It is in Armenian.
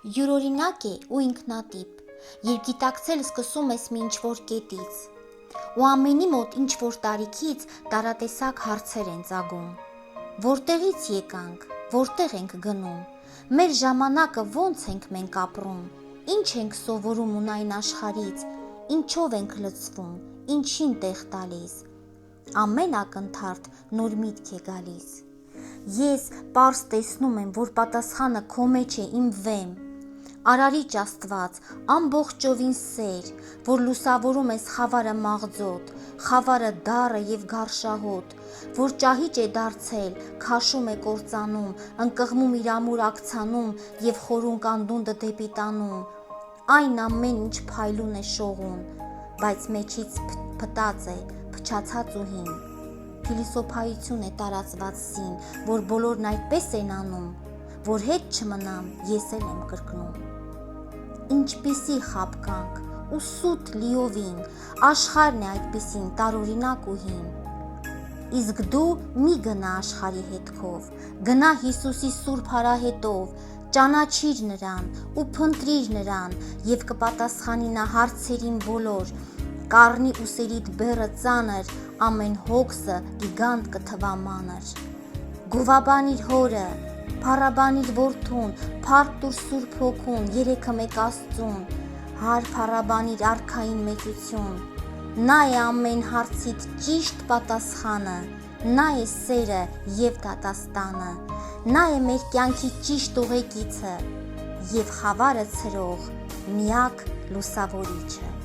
յուրօրինակ է ու ինքնատիպ, երբ գիտակցել սկսում ես մի ինչ-որ կետից, ու ամենի մոտ ինչ-որ տարիքից տարատեսակ հարցեր են ծագում. որտեղից եկանք, որտեղ ենք գնում, մեր ժամանակը ոնց ենք մենք ապրում, ինչ ենք սովորում ունայն աշխարից, ինչով ենք լցվում, ինչին տեղ տալիս, ամեն ակնթարթ նոր միտք է գալիս, ես պարզ տեսնում եմ, որ պատասխանը քո մեջ է իմ վեմ, Արարիչ Աստված, ամբողջովին սեր, որ լուսավորում ես խավարը մաղձոտ, խավարը դառը և գարշահոտ, որ ճահիճ է դարձել, քաշում է կործանում, ընկղմում իր ամուր աքցանում և խորուն կանդունդը դեպի տանում, այն ամեն ինչ փայլուն է շողուն, բայց մեջից փտած է, փչացած ու հին, փիլիսոփայություն է տարածված սին, որ բոլորն այդպես են անում, որ հետ չմնամ, ես էլ եմ կրկնում, ինչպիսի խաբկանք ու սուտ լիովին, աշխարհն է այդպիսին տարօրինակ ու հին, իսկ դու մի գնա աշխարհի հետքով, գնա Հիսուսի սուրբ արահետով, ճանաչիր նրան ու փնտրիր նրան և կպատասխանի նա հարցերին բոլոր, կառնի ուսերիդ բեռը ծանր, ամեն հոգսը գիգանտ կթվա մանր, գովաբանիր հորը, փառաբանիր որդուն, փառք տուր Սուրբ Հոգուն, երեքը մեկ Աստծուն, հար փառաբանիր Արքային մեծություն, նա է ամեն հարցիդ ճիշտ պատասխանը, նա է սերը և դատաստանը, նա է մեր կյանքի ճիշտ ուղեկիցը և խավարը ցրող միակ լուսավորիչը։